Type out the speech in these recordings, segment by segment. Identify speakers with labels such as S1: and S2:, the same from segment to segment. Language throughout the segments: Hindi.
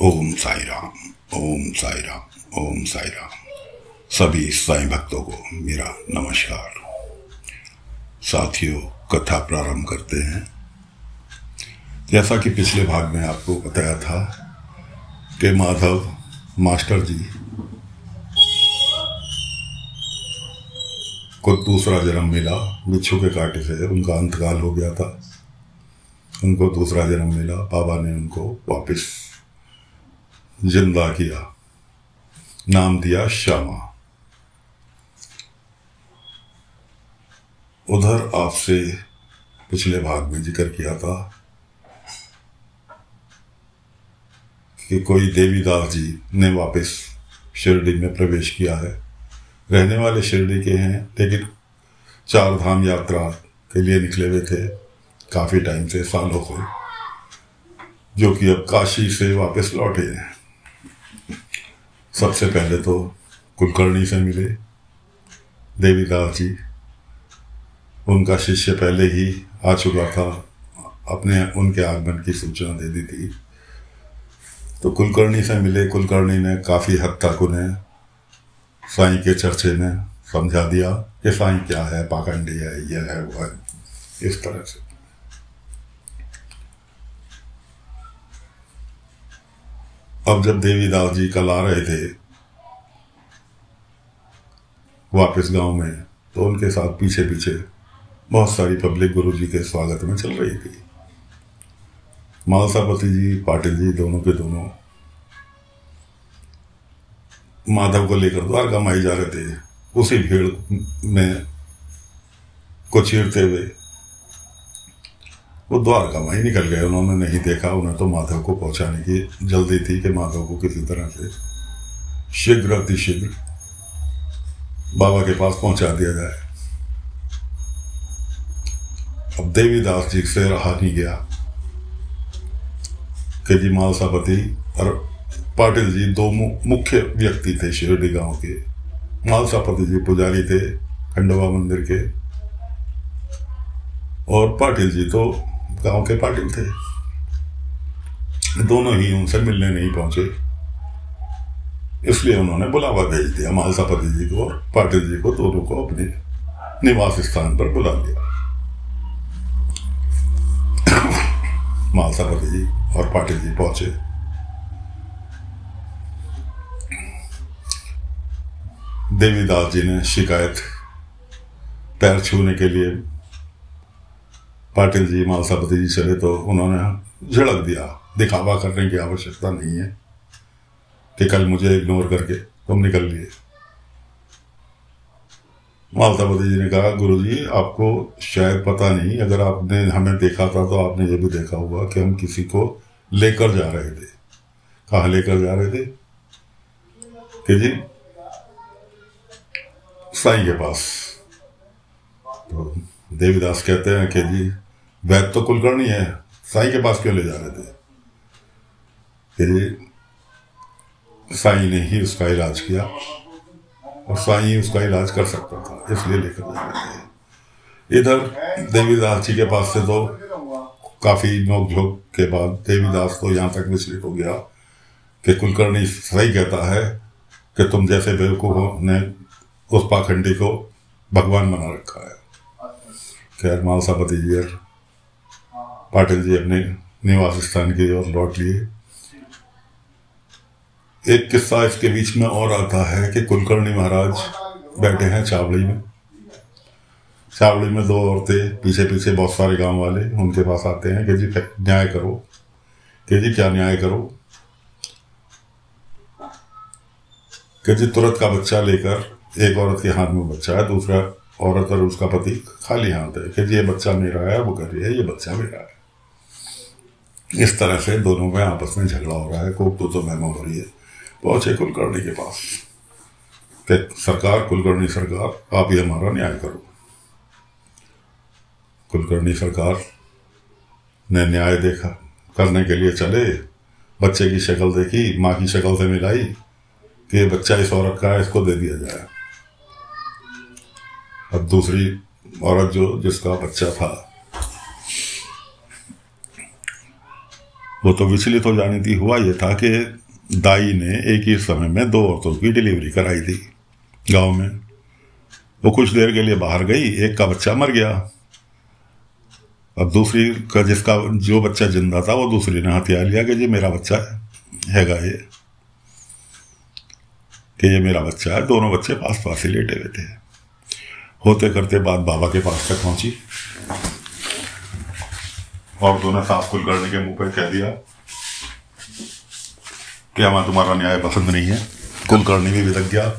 S1: ओम साई राम, ओम साई राम, ओम साई राम। सभी साईं भक्तों को मेरा नमस्कार। साथियों, कथा प्रारंभ करते हैं। जैसा कि पिछले भाग में आपको बताया था कि माधव मास्टर जी को दूसरा जन्म मिला। बिच्छू के कांटे से उनका अंतकाल हो गया था। उनको दूसरा जन्म मिला। बाबा ने उनको वापस जिंदा किया, नाम दिया श्यामा। उधर आपसे पिछले भाग में जिक्र किया था कि कोई देवीदास जी ने वापस शिरडी में प्रवेश किया है। रहने वाले शिरडी के हैं, लेकिन 4 धाम यात्रा के लिए निकले हुए थे काफी टाइम से, सालों से, जो कि अब काशी से वापस लौटे हैं। सबसे पहले तो कुलकर्णी से मिले देवीदास जी। उनका शिष्य पहले ही आ चुका था, अपने उनके आगमन की सूचना दे दी थी। तो कुलकर्णी से मिले। कुलकर्णी ने काफ़ी हद तक उन्हें साईं के चर्चे में समझा दिया कि साईं क्या है, पाखंडी है, यह है, वो है, इस तरह से। अब जब देवीदास जी कल आ रहे थे वापस गांव में, तो उनके साथ पीछे पीछे बहुत सारी पब्लिक गुरु जी के स्वागत में चल रही थी। मालसापति जी, पाटिल जी, दोनों के दोनों माधव को लेकर द्वारका माई जा रहे थे। उसी भीड़ में को चीरते हुए वो द्वारका माई निकल गए। उन्होंने नहीं देखा। उन्हें तो माधव को पहुंचाने की जल्दी थी कि माधव को किसी तरह से शीघ्र अतिशीघ्र बाबा के पास पहुंचा दिया जाए। अब देवीदास जी से रहा नहीं गया कि जी मालसापति और पाटिल जी दो मुख्य व्यक्ति थे शिरडी गांव के। मालसापति जी पुजारी थे खंडोबा मंदिर के, और पाटिल जी तो गांव के पाटिल थे। दोनों ही उनसे मिलने नहीं पहुंचे, इसलिए उन्होंने बुलावा भेज दिया मालसापति जी को और पाटिल जी को, दोनों को अपने निवास स्थान पर बुला लिया। मालसापति जी और पाटिल जी पहुंचे। देवीदास जी ने शिकायत पैर छूने के लिए पाटिल जी मालसापति जी चले, तो उन्होंने झिड़क दिया। दिखावा करने की आवश्यकता नहीं है कि कल मुझे इग्नोर करके तुम निकल लिए। मालसापति जी ने कहा, गुरुजी आपको शायद पता नहीं, अगर आपने हमें देखा था तो आपने ये भी देखा होगा कि हम किसी को लेकर जा रहे थे। कहाँ लेकर जा रहे थे? कि जी साईं के पास। तो देवीदास कहते हैं कि जी वैद्य तो कुलकर्णी है, साईं के पास क्यों ले जा रहे थे? कि जी साईं ने ही उसका इलाज किया और साईं ही उसका इलाज कर सकता था, इसलिए लेकर जा रहे थे। इधर देवीदास जी के पास से तो काफी नोकझोंक के बाद देवीदास तो यहाँ तक विचलित हो गया कि कुलकर्णी सही कहता है कि तुम जैसे बेवकूफों ने उस पाखंडी को भगवान बना रखा है। खैर मालसापति जी और पाटिल जी अपने निवास स्थान की ओर लौट लिए। एक किस्सा इसके बीच में और आता है कि कुलकर्णी महाराज बैठे हैं चावड़ी में। चावड़ी में 2 औरतें, पीछे पीछे बहुत सारे गांव वाले उनके पास आते हैं कि जी न्याय करो। कि जी क्या न्याय करो? कि जी तुरंत का बच्चा लेकर, एक औरत के हाथ में बच्चा है, दूसरा औरत और उसका पति खाली हाथ है। कि जी ये बच्चा मेरा है। वो कह रही है ये बच्चा मेरा है। इस तरह से दोनों में आपस में झगड़ा हो रहा है, कोक तो महमा हो रही है। पहुंचे कुलकर्णी के पास कि सरकार, कुलकर्णी सरकार, आप ही हमारा न्याय करो। कुलकर्णी सरकार ने न्याय देखा करने के लिए चले। बच्चे की शक्ल देखी, माँ की शक्ल से मिलाई कि ये बच्चा इस औरत का है, इसको दे दिया जाए। अब दूसरी औरत जिसका बच्चा था, वो तो विचलित हो जानी थी। हुआ ये था कि दाई ने एक ही समय में 2 औरतों की डिलीवरी कराई थी गांव में। वो कुछ देर के लिए बाहर गई, एक का बच्चा मर गया। अब दूसरी का, जिसका जो बच्चा जिंदा था, वो दूसरी ने हथियार लिया कि जी मेरा बच्चा हैगा ये मेरा बच्चा है। दोनों बच्चे पास पास ही लेटे हुए थे। होते करते बात बाबा के पास तक पहुंची और दोनों साफ कुलकर्णी के मुंह पे कह दिया कि हमें तुम्हारा न्याय पसंद नहीं है। कुलकर्णी भी बिदक गया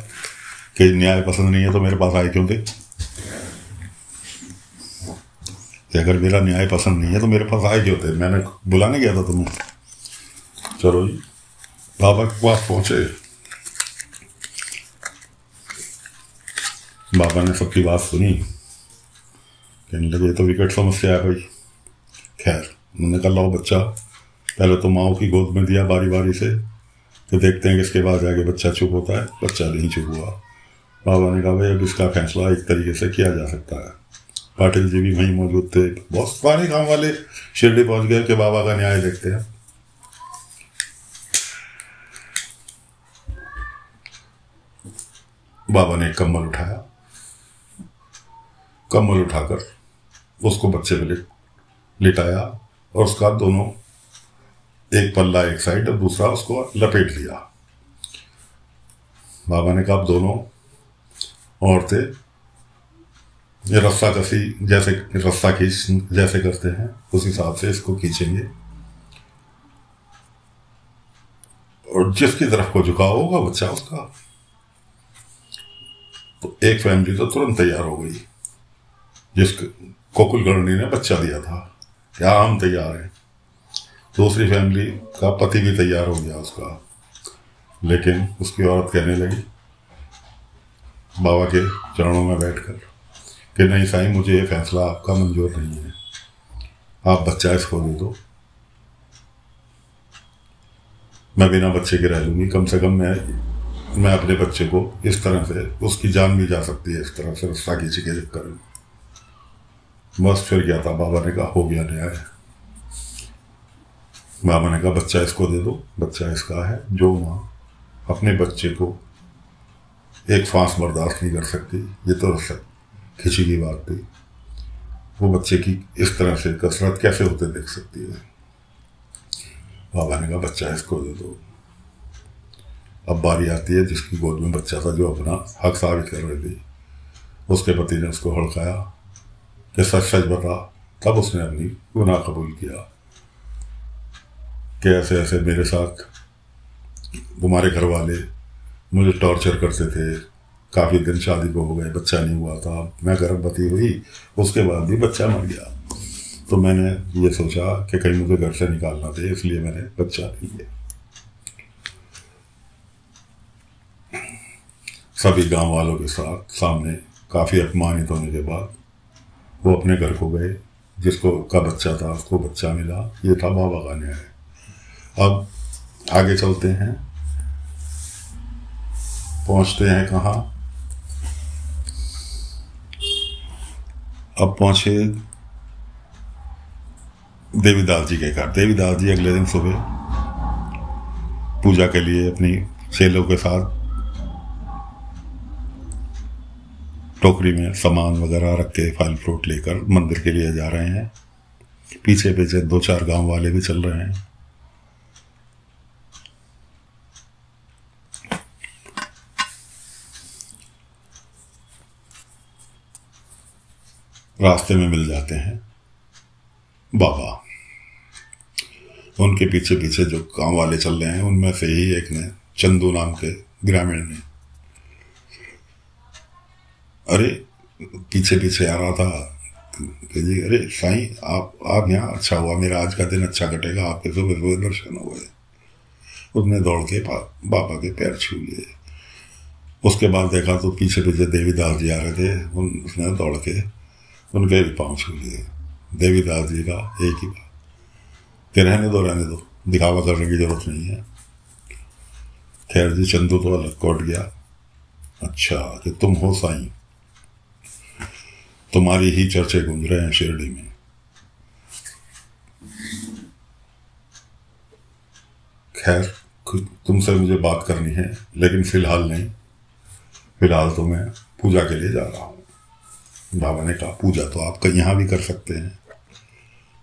S1: कि न्याय पसंद नहीं है तो मेरे पास आए क्यों थे? कि अगर मेरा न्याय पसंद नहीं है तो मेरे पास आए क्यों थे? मैंने बुलाने गया था तुम्हें। चलो जी, बाबा के पास पहुंचे। बाबा ने सबकी बात सुनी, कहने लगे तो विकट समस्या है भाई। खैर, उन्होंने कहा लाओ बच्चा, पहले तो माओ की गोद में दिया बारी बारी से कि देखते हैं किसके बाद जाके बच्चा चुप होता है। बच्चा नहीं चुप हुआ। बाबा ने कहा भाई अब इसका फैसला एक तरीके से किया जा सकता है। पाटिल जी भी वहीं मौजूद थे। बहुत सारे गांव वाले शिरडी पहुंच गए कि बाबा का न्याय देखते हैं। बाबा ने एक कम्बल उठाया, कम्बल उठाकर उसको बच्चे पे लिटाया और उसका दोनों, एक पल्ला एक साइड और दूसरा उसको लपेट लिया। बाबा ने कहा अब दोनों औरतें ये रस्सा कसी जैसे रस्सा खींच जैसे करते हैं उस हिसाब से इसको खींचेंगे और जिसकी तरफ को झुकाव होगा बच्चा उसका। तो एक फैमिली तो तुरंत तैयार हो गई जिसको कुलकर्णी ने बच्चा दिया था, क्या हम तैयार हैं। दूसरी फैमिली का पति भी तैयार हो गया उसका, लेकिन उसकी औरत कहने लगी बाबा के चरणों में बैठकर कि नहीं साईं, मुझे ये फैसला आपका मंजूर नहीं है, आप बच्चा इसको दे दो। मैं बिना बच्चे के रह लूंगी, कम से कम मैं अपने बच्चे को इस तरह से, उसकी जान भी जा सकती है इस तरह से रस्सा खींच के करूँ। बस फिर क्या था, बाबा ने कहा हो गया न्याय। बाबा ने कहा बच्चा इसको दे दो, बच्चा इसका है। जो माँ अपने बच्चे को एक फांस बर्दाश्त नहीं कर सकती, ये तो रस्सा खिंची की बात थी, वो बच्चे की इस तरह से कसरत कैसे होते देख सकती है। बाबा ने कहा बच्चा इसको दे दो। अब बारी आती है जिसकी गोद में बच्चा था, जो अपना हक साबित कर रही थी। उसके पति ने उसको हड़काया कि सच सच बता। तब उसने अपनी गुनाह कबूल किया कि ऐसे ऐसे मेरे साथ तुम्हारे घर वाले मुझे टॉर्चर करते थे, काफ़ी दिन शादी को हो गए, बच्चा नहीं हुआ था, मैं गर्भवती हुई, उसके बाद भी बच्चा मर गया। तो मैंने ये सोचा कि कहीं मुझे घर से निकालना थे, इसलिए मैंने बच्चा नहीं लिया। सभी गांव वालों के साथ सामने काफ़ी अपमानित होने के बाद वो अपने घर को गए। जिसको का बच्चा था उसको बच्चा मिला। ये था बाबा का न्याय। अब आगे चलते हैं, पहुंचते हैं कहाँ? अब पहुंचे देवीदास जी के घर। देवीदास जी अगले दिन सुबह पूजा के लिए अपनी चेलों के साथ टोकरी में सामान वगैरह रख के फल फ्रूट लेकर मंदिर के लिए जा रहे हैं। पीछे पीछे 2-4 गांव वाले भी चल रहे हैं। रास्ते में मिल जाते हैं बाबा। उनके पीछे पीछे जो गांव वाले चल रहे हैं उनमें से ही एक ने, चंदू नाम के ग्रामीण ने, अरे पीछे पीछे आ रहा था कि जी अरे साईं आप यहाँ, अच्छा हुआ मेरा आज का दिन अच्छा कटेगा, आपके सुबह सुबह दर्शन हो गए। उसने दौड़ के बाबा के पैर छू लिए। उसके बाद देखा तो पीछे पीछे देवीदास जी आ रहे थे। उसने दौड़ के उनके भी पाँव छू लिए। देवीदास जी का एक ही बात कि रहने दो, दिखावा करने की जरूरत नहीं है। खैर जी, चंदू तो अलग कोट गया। अच्छा कि तुम हो साईं, तुम्हारी ही चर्चे गूंज रहे हैं शिरडी में। खैर तुमसे मुझे बात करनी है, लेकिन फिलहाल नहीं, फिलहाल तो मैं पूजा के लिए जा रहा हूँ। बाबा ने कहा पूजा तो आप कहीं यहाँ भी कर सकते हैं,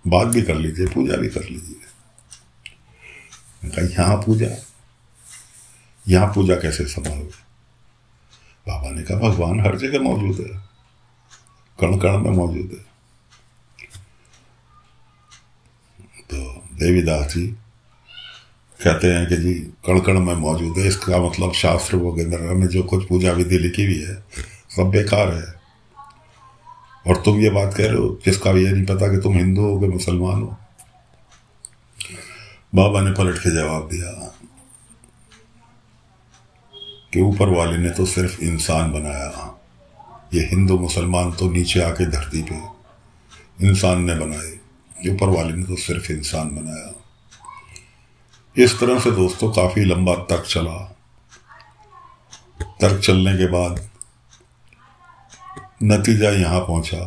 S1: बात भी कर लीजिए, पूजा भी कर लीजिए। कहा यहाँ पूजा कैसे संभालोगे? बाबा ने कहा भगवान हर जगह मौजूद है, कण कण में मौजूद है। तो देवीदास जी कहते हैं कि जी कण कण में मौजूद है, इसका मतलब शास्त्र वगैरह में जो कुछ पूजा विधि लिखी हुई है सब बेकार है। और तुम ये बात कह रहे हो जिसका ये नहीं पता कि तुम हिंदू हो कि मुसलमान हो। बाबा ने पलट के जवाब दिया कि ऊपर वाले ने तो सिर्फ इंसान बनाया, ये हिंदू मुसलमान तो नीचे आके धरती पे इंसान ने बनाए, ऊपर वाले ने तो सिर्फ इंसान बनाया। इस तरह से दोस्तों काफी लंबा तर्क चला। तर्क चलने के बाद नतीजा यहां पहुंचा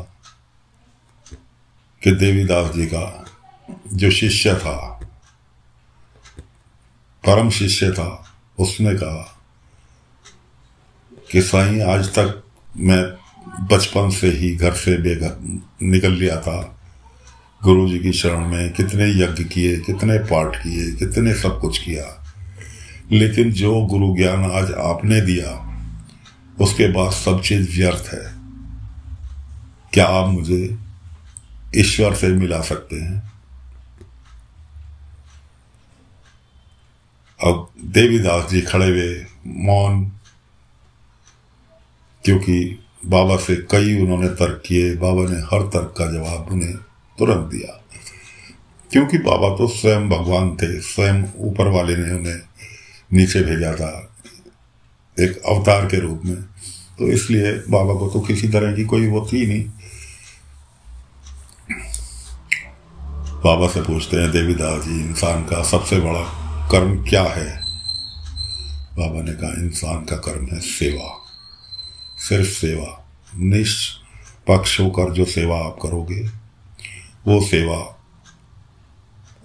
S1: कि देवीदास जी का जो शिष्य था, परम शिष्य था, उसने कहा कि साईं आज तक मैं बचपन से ही घर से बेघर निकल लिया था, गुरु जी की शरण में कितने यज्ञ किए, कितने पाठ किए, कितने सब कुछ किया, लेकिन जो गुरु ज्ञान आज आपने दिया उसके बाद सब चीज व्यर्थ है। क्या आप मुझे ईश्वर से मिला सकते हैं? अब देवीदास जी खड़े हुए मौन, क्योंकि बाबा से कई उन्होंने तर्क किए, बाबा ने हर तर्क का जवाब उन्हें तुरंत दिया, क्योंकि बाबा तो स्वयं भगवान थे, स्वयं ऊपर वाले ने उन्हें नीचे भेजा था एक अवतार के रूप में, तो इसलिए बाबा को तो किसी तरह की कोई वो थी नहीं। बाबा से पूछते हैं देवीदास जी इंसान का सबसे बड़ा कर्म क्या है? बाबा ने कहा इंसान का कर्म है सेवा, सिर्फ सेवा। निष्पक्ष होकर जो सेवा आप करोगे वो सेवा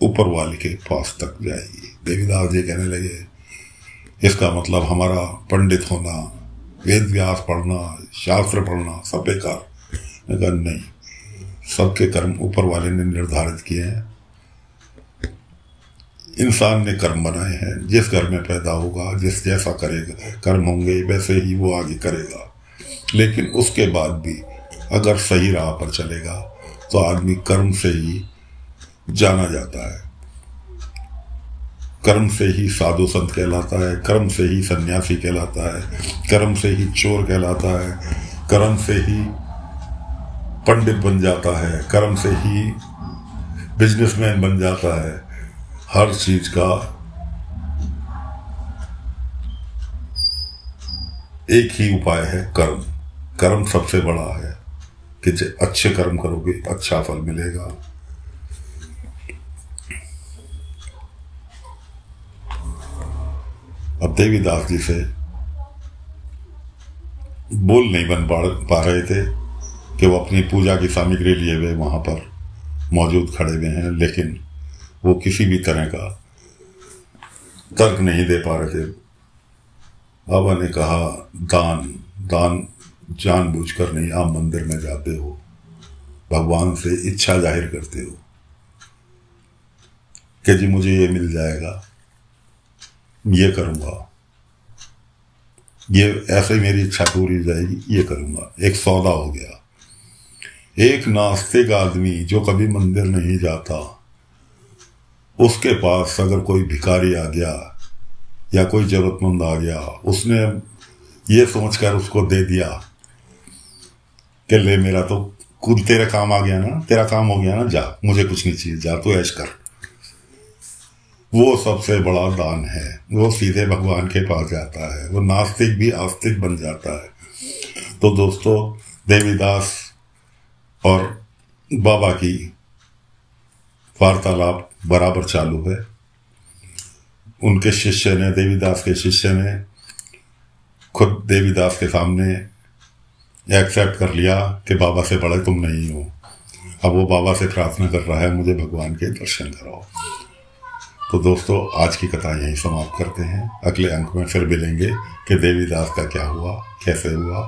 S1: ऊपर वाले के पास तक जाएगी। देवीदास जी कहने लगे इसका मतलब हमारा पंडित होना, वेद व्यास पढ़ना, शास्त्र पढ़ना सब बेकार? मैं कहा नहीं, सबके कर्म ऊपर वाले ने निर्धारित किए हैं। इंसान ने कर्म बनाए हैं, जिस घर में पैदा होगा, जिस जैसा करेगा कर्म होंगे वैसे ही वो आगे करेगा। लेकिन उसके बाद भी अगर सही राह पर चलेगा तो आदमी कर्म से ही जाना जाता है, कर्म से ही साधु संत कहलाता है, कर्म से ही सन्यासी कहलाता है, कर्म से ही चोर कहलाता है, कर्म से ही पंडित बन जाता है, कर्म से ही बिजनेसमैन बन जाता है। हर चीज का एक ही उपाय है कर्म। कर्म सबसे बड़ा है कि अच्छे कर्म करोगे अच्छा फल मिलेगा। अब देवीदास जी से बोल नहीं बन पा रहे थे कि वो अपनी पूजा की सामग्री लिए हुए वहां पर मौजूद खड़े हुए हैं, लेकिन वो किसी भी तरह का तर्क नहीं दे पा रहे थे। बाबा ने कहा दान जानबूझकर नहीं, आप मंदिर में जाते हो, भगवान से इच्छा जाहिर करते हो कि जी मुझे ये मिल जाएगा, ये करूंगा, ये ऐसे ही मेरी इच्छा पूरी हो जाएगी, ये करूंगा। एक सौदा हो गया। एक नास्तिक आदमी जो कभी मंदिर नहीं जाता, उसके पास अगर कोई भिखारी आ गया या कोई जरूरतमंद आ गया, उसने ये सोचकर उसको दे दिया कि ले मेरा तो खुद तेरा काम आ गया ना, तेरा काम हो गया ना, जा, मुझे कुछ नहीं चाहिए, जा तू ऐश कर। वो सबसे बड़ा दान है, वो सीधे भगवान के पास जाता है, वो नास्तिक भी आस्तिक बन जाता है। तो दोस्तों देवीदास और बाबा की वार्तालाप बराबर चालू है। उनके शिष्य ने, देवीदास के शिष्य ने खुद देवीदास के सामने एक्सेप्ट कर लिया कि बाबा से बड़े तुम नहीं हो। अब वो बाबा से प्रार्थना कर रहा है मुझे भगवान के दर्शन कराओ। तो दोस्तों आज की कथा यहीं समाप्त करते हैं। अगले अंक में फिर मिलेंगे कि देवीदास का क्या हुआ, कैसे हुआ।